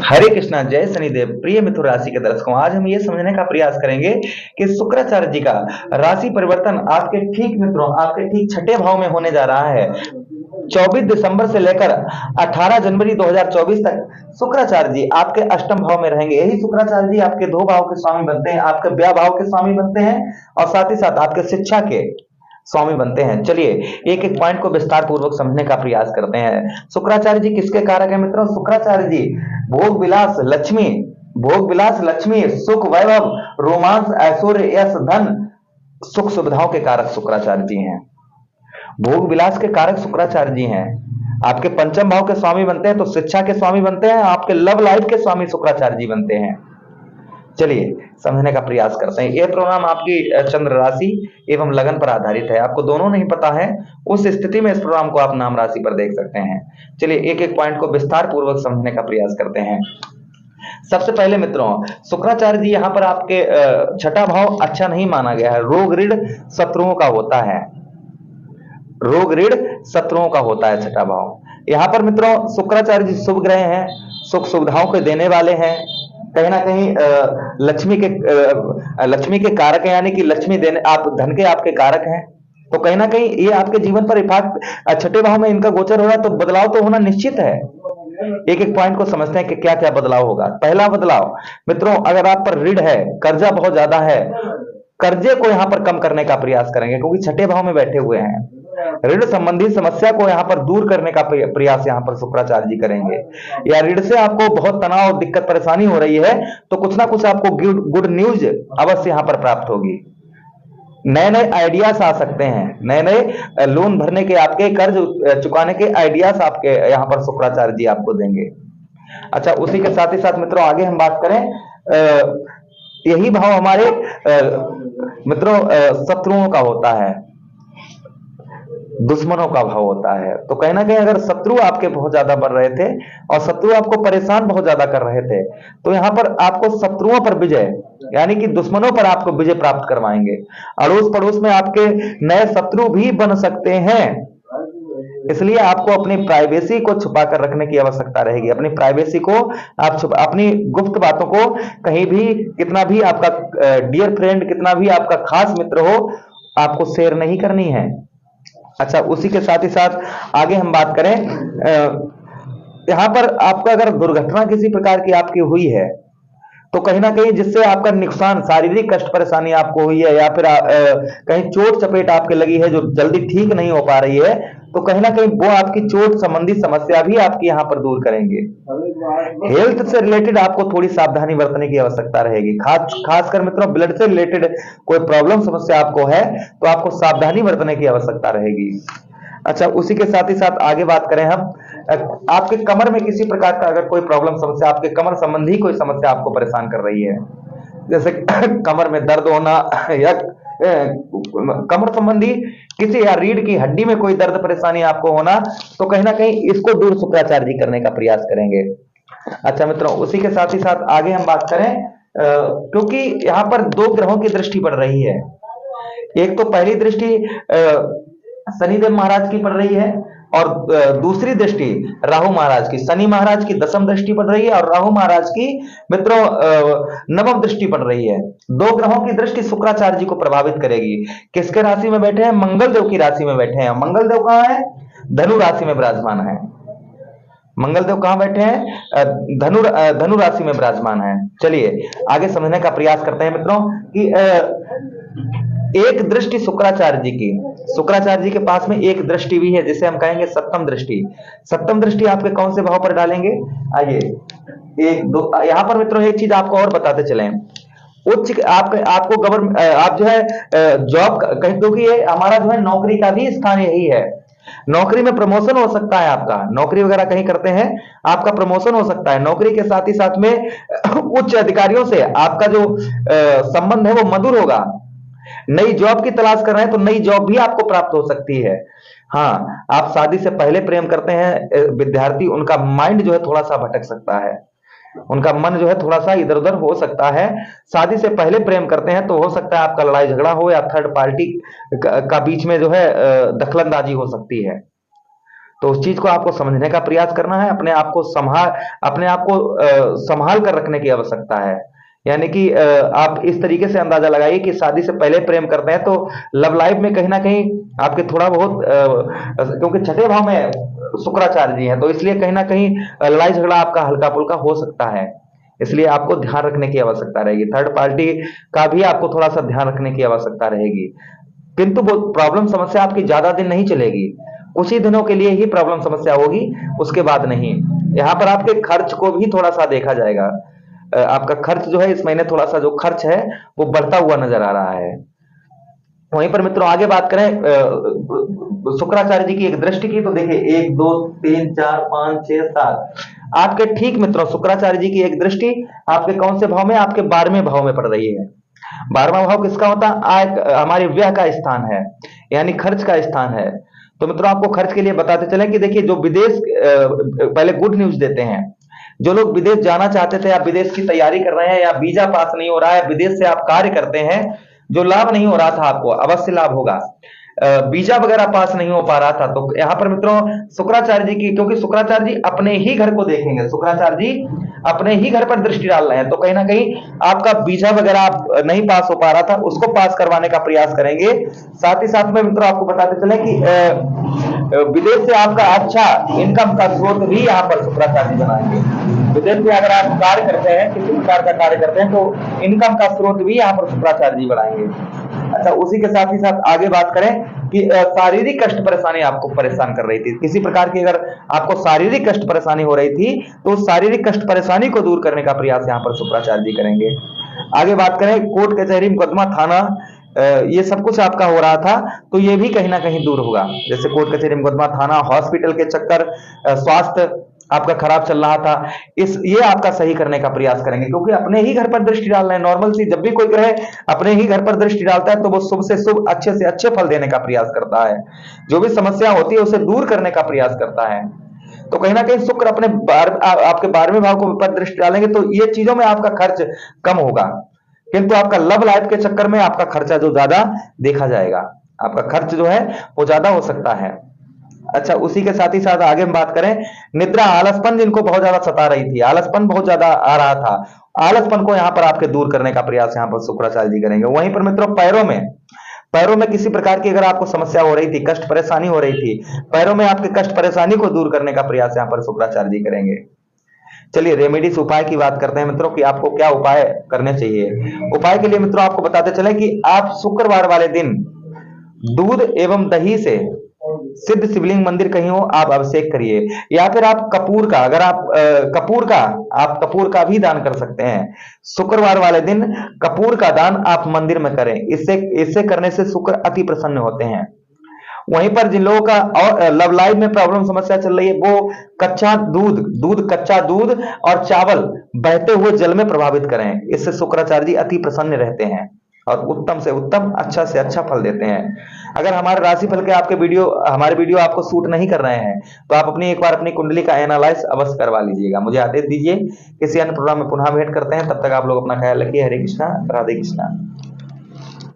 हरे कृष्णा, जय शनिदेव। प्रिय मिथुन राशि के दर्शकों, आज हम ये समझने का प्रयास करेंगे कि शुक्राचार्य जी का राशि परिवर्तन आपके ठीक मित्रों आपके ठीक छठे भाव में होने जा रहा है। 24 दिसंबर से लेकर 18 जनवरी 2024 तक शुक्राचार्य जी आपके अष्टम भाव में रहेंगे। यही शुक्राचार्य जी आपके दो भाव के स्वामी बनते हैं, आपके व्यय भाव के स्वामी बनते हैं और साथ ही साथ आपके शिक्षा के स्वामी बनते हैं। चलिए एक एक पॉइंट को विस्तार पूर्वक समझने का प्रयास करते हैं। शुक्राचार्य जी किसके कारक है मित्रों? शुक्राचार्य जी भोग विलास लक्ष्मी, भोग विलास लक्ष्मी, सुख वैभव, रोमांस, ऐश्वर्य, यश, धन, सुख सुविधाओं के कारक शुक्राचार्य जी हैं। भोग विलास के कारक शुक्राचार्य जी हैं। आपके पंचम भाव के स्वामी बनते हैं तो शिक्षा के स्वामी बनते हैं, आपके लव लाइफ के स्वामी शुक्राचार्य जी बनते हैं। चलिए समझने का प्रयास करते हैं। यह प्रोग्राम आपकी चंद्र राशि एवं लगन पर आधारित है। आपको दोनों नहीं पता है, उस स्थिति में इस प्रोग्राम को आप नाम राशि पर देख सकते हैं। चलिए एक एक पॉइंट को विस्तार पूर्वक समझने का प्रयास करते हैं। सबसे पहले मित्रों, शुक्राचार्य जी यहाँ पर आपके छठा भाव अच्छा नहीं माना गया है। रोग ऋण शत्रुओं का होता है, रोग ऋण शत्रुओं का होता है छठा भाव। यहाँ पर मित्रों शुक्राचार्य जी शुभ ग्रह हैं, सुख सुविधाओं के देने वाले हैं। कहीं ना कहीं लक्ष्मी के कारक है, यानी कि लक्ष्मी देने आप धन के आपके कारक हैं। तो कहीं ना कहीं ये आपके जीवन पर इफेक्ट छठे भाव में इनका गोचर होगा, तो बदलाव तो होना निश्चित है। एक एक पॉइंट को समझते हैं कि क्या क्या बदलाव होगा। पहला बदलाव मित्रों, अगर आप पर ऋण है, कर्जा बहुत ज्यादा है, कर्जे को यहां पर कम करने का प्रयास करेंगे क्योंकि छठे भाव में बैठे हुए हैं। ऋण संबंधी समस्या को यहाँ पर दूर करने का प्रयास यहाँ पर शुक्राचार्य जी करेंगे। या ऋण से आपको बहुत तनाव दिक्कत परेशानी हो रही है तो कुछ ना कुछ आपको गुड न्यूज अवश्य यहाँ पर प्राप्त होगी। नए नए आइडियाज आ सकते हैं, नए नए लोन भरने के, आपके कर्ज चुकाने के आइडियाज आपके यहाँ पर शुक्राचार्य जी आपको देंगे। अच्छा, उसी के साथ ही साथ मित्रों आगे हम बात करें, यही भाव हमारे मित्रों शत्रुओं का होता है, दुश्मनों का भाव होता है। तो कहीं ना कहीं अगर शत्रु आपके बहुत ज्यादा बढ़ रहे थे और शत्रु आपको परेशान बहुत ज्यादा कर रहे थे, तो यहां पर आपको शत्रुओं पर विजय, यानी कि दुश्मनों पर आपको विजय प्राप्त करवाएंगे। अड़ोस पड़ोस में आपके नए शत्रु भी बन सकते हैं, इसलिए आपको अपनी प्राइवेसी को छुपा कर रखने की आवश्यकता रहेगी। अपनी प्राइवेसी को आप अपनी गुप्त बातों को कहीं भी, कितना भी आपका डियर फ्रेंड, कितना भी आपका खास मित्र हो, आपको शेयर नहीं करनी है। अच्छा, उसी के साथ ही साथ आगे हम बात करें, यहां पर आपका अगर दुर्घटना किसी प्रकार की आपकी हुई है तो कहीं ना कहीं जिससे आपका नुकसान, शारीरिक कष्ट परेशानी आपको हुई है, या फिर कहीं चोट चपेट आपके लगी है जो जल्दी ठीक नहीं हो पा रही है, तो कहीं ना कहीं वो आपकी चोट संबंधी समस्या भी आपकी यहाँ पर दूर करेंगे। हेल्थ से रिलेटेड आपको थोड़ी सावधानी बरतने की आवश्यकता रहेगी। खासकर मित्रों ब्लड से रिलेटेड कोई प्रॉब्लम समस्या आपको है तो आपको सावधानी बरतने की आवश्यकता रहेगी। अच्छा, उसी के साथ ही साथ आगे बात करें हम, आपके कमर में किसी प्रकार का अगर कोई प्रॉब्लम समस्या, आपके कमर संबंधी कोई समस्या आपको परेशान कर रही है, जैसे कमर में दर्द होना या कमर संबंधी किसी, या रीढ़ की हड्डी में कोई दर्द परेशानी आपको होना, तो कहीं ना कहीं इसको दूर शुक्राचार्य जी करने का प्रयास करेंगे। अच्छा मित्रों, उसी के साथ ही साथ आगे हम बात करें, क्योंकि यहाँ पर दो ग्रहों की दृष्टि पड़ रही है। एक तो पहली दृष्टि शनिदेव महाराज की पड़ रही है और दूसरी दृष्टि राहु महाराज की। शनि महाराज की दसम दृष्टि पड़ रही है और राहु महाराज की मित्रों नवम दृष्टि पड़ रही है। दो ग्रहों की दृष्टि शुक्राचार्य जी को प्रभावित करेगी। किसके राशि में बैठे हैं? मंगल देव की राशि में बैठे हैं। मंगल देव कहां है? धनु राशि में विराजमान है। मंगल देव कहां बैठे हैं? धनु राशि में विराजमान है। चलिए आगे समझने का प्रयास करते हैं मित्रों कि एक दृष्टि शुक्राचार्य जी की, शुक्राचार्य जी के पास में एक दृष्टि भी है जिसे हम कहेंगे सप्तम दृष्टि। सप्तम दृष्टि आपके कौन से भाव पर डालेंगे? आइए एक दो, यहां पर मित्रों एक चीज आपको और बताते चलें, उच्च आपको गवर्नमेंट, आप जो है जॉब कहीं, क्योंकि ये हमारा जो है नौकरी का भी स्थान यही है। नौकरी में प्रमोशन हो सकता है, आपका नौकरी वगैरह कहीं करते हैं, आपका प्रमोशन हो सकता है। नौकरी के साथ ही साथ में उच्च अधिकारियों से आपका जो संबंध है वो मधुर होगा। नई जॉब की तलाश कर रहे हैं तो नई जॉब भी आपको प्राप्त हो सकती है। हाँ, आप शादी से पहले प्रेम करते हैं विद्यार्थी, उनका माइंड जो है थोड़ा सा भटक सकता है, उनका मन जो है थोड़ा सा इधर उधर हो सकता है। शादी से पहले प्रेम करते हैं तो हो सकता है आपका लड़ाई झगड़ा हो या थर्ड पार्टी का बीच में जो है दखलंदाजी हो सकती है। तो उस चीज को आपको समझने का प्रयास करना है, अपने आप को संभाल कर रखने की आवश्यकता है। यानी कि आप इस तरीके से अंदाजा लगाइए कि शादी से पहले प्रेम करते हैं तो लव लाइफ में कहीं ना कहीं आपके थोड़ा बहुत क्योंकि छठे भाव में शुक्राचार्य जी हैं, तो इसलिए कहीं ना कहीं लड़ाई झगड़ा आपका हल्का फुल्का हो सकता है। इसलिए आपको ध्यान रखने की आवश्यकता रहेगी, थर्ड पार्टी का भी आपको थोड़ा सा ध्यान रखने की आवश्यकता रहेगी। किंतु वो प्रॉब्लम समस्या आपकी ज्यादा दिन नहीं चलेगी, कुछ ही दिनों के लिए ही प्रॉब्लम समस्या होगी, उसके बाद नहीं। यहाँ पर आपके खर्च को भी थोड़ा सा देखा जाएगा। आपका खर्च जो है इस महीने थोड़ा सा जो खर्च है वो बढ़ता हुआ नजर आ रहा है। वहीं पर मित्रों आगे बात करें शुक्राचार्य जी की एक दृष्टि की, तो देखिए 1 2 3 4 5 6 7 आपके ठीक मित्रों शुक्राचार्य जी की एक दृष्टि आपके कौन से भाव में, आपके 12वें भाव में पड़ रही है। 12वां भाव किसका होता है? आय, हमारे व्यय का स्थान है, यानी खर्च का स्थान है। तो मित्रों आपको खर्च के लिए बताते चले कि देखिए जो विदेश, पहले गुड न्यूज देते हैं, जो लोग विदेश जाना चाहते थे या विदेश की तैयारी कर रहे हैं या वीजा पास नहीं हो रहा है, विदेश से आप कार्य करते हैं, जो लाभ नहीं हो रहा था आपको अवश्य लाभ होगा। वीजा वगैरह पास नहीं हो पा रहा था, तो यहाँ पर मित्रों शुक्राचार्य जी की, क्योंकि शुक्राचार्य जी अपने ही घर को देखेंगे, शुक्राचार्य जी अपने ही घर पर दृष्टि डाल रहे हैं, तो कहीं ना कहीं आपका वीजा वगैरह आप नहीं पास हो पा रहा था उसको पास करवाने का प्रयास करेंगे। साथ ही साथ में मित्रों आपको बताते चले कि विदेश से आपका अच्छा इनकम का स्रोत भी यहाँ पर शुक्राचार्य जी बनाएंगे। विदेश में अगर आप कार्य करते हैं, किसी प्रकार का कार्य करते हैं, तो इनकम का स्रोत भी यहाँ पर शुक्राचार्य जी बढ़ाएंगे। अच्छा, उसी के साथ ही साथ आगे बात करें कि शारीरिक कष्ट परेशानी आपको परेशान कर रही थी, किसी प्रकार की अगर आपको शारीरिक कष्ट परेशानी हो रही थी तो शारीरिक कष्ट परेशानी को दूर करने का प्रयास यहाँ पर शुक्राचार्य जी करेंगे। आगे बात करें कोर्ट कचहरी मुकदमा थाना, ये सब कुछ आपका हो रहा था, तो ये भी कहीं ना कहीं दूर होगा। जैसे कोर्ट कचहरी मुकदमा थाना, हॉस्पिटल के चक्कर, स्वास्थ्य आपका खराब चल रहा था, ये आपका सही करने का प्रयास करेंगे, क्योंकि अपने ही घर पर दृष्टि डाल रहे हैं। नॉर्मल सी जब भी कोई ग्रह अपने ही घर पर दृष्टि डालता है तो वो शुभ से शुभ, अच्छे से अच्छे फल देने का प्रयास करता है, जो भी समस्या होती है उसे दूर करने का प्रयास करता है। तो कहीं ना कहीं शुक्र अपने आपके 12वें भाव को पर दृष्टि डालेंगे तो ये चीजों में आपका खर्च कम होगा, किंतु आपका लव लाइफ के चक्कर में आपका खर्चा जो ज्यादा देखा जाएगा, आपका खर्च जो है वो ज्यादा हो सकता है। अच्छा, उसी के साथ ही साथ आगे हम बात करें निद्रा, आलसपन जिनको बहुत ज्यादा सता रही थी, आलसपन बहुत ज्यादा आ रहा था, आलसपन को यहाँ पर आपके दूर करने का प्रयास यहाँ पर शुक्राचार्य जी करेंगे। वहीं पर मित्रों पैरों में किसी प्रकार की अगर आपको समस्या हो रही थी, कष्ट परेशानी हो रही थी, पैरों में आपके कष्ट परेशानी को दूर करने का प्रयास यहाँ पर शुक्राचार्य जी करेंगे। चलिए रेमेडीज, उपाय की बात करते हैं मित्रों कि आपको क्या उपाय करने चाहिए। उपाय के लिए मित्रों आपको बताते चले कि आप शुक्रवार वाले दिन दूध एवं दही से सिद्ध शिवलिंग मंदिर कहीं हो आप अभिषेक करिए, या फिर आप कपूर का, अगर आप कपूर का भी दान कर सकते हैं। शुक्रवार वाले दिन कपूर का दान आप मंदिर में करें, इससे करने से शुक्र अति प्रसन्न होते हैं। वहीं पर जिन लोगों का और लव लाइफ में प्रॉब्लम समस्या चल रही है, वो कच्चा दूध और चावल बहते हुए जल में प्रभावित करें, इससे शुक्राचार्य जी अति प्रसन्न रहते हैं और उत्तम से उत्तम, अच्छा से अच्छा फल देते हैं। अगर हमारे राशिफल के हमारे वीडियो आपको सूट नहीं कर रहे हैं तो आप एक बार अपनी कुंडली का एनालाइज अवश्य करवा लीजिएगा। मुझे आदेश दीजिए, किसी अन्य प्रोग्राम में पुनः भेंट करते हैं, तब तक आप लोग अपना ख्याल रखिए। हरे कृष्णा, राधे कृष्णा।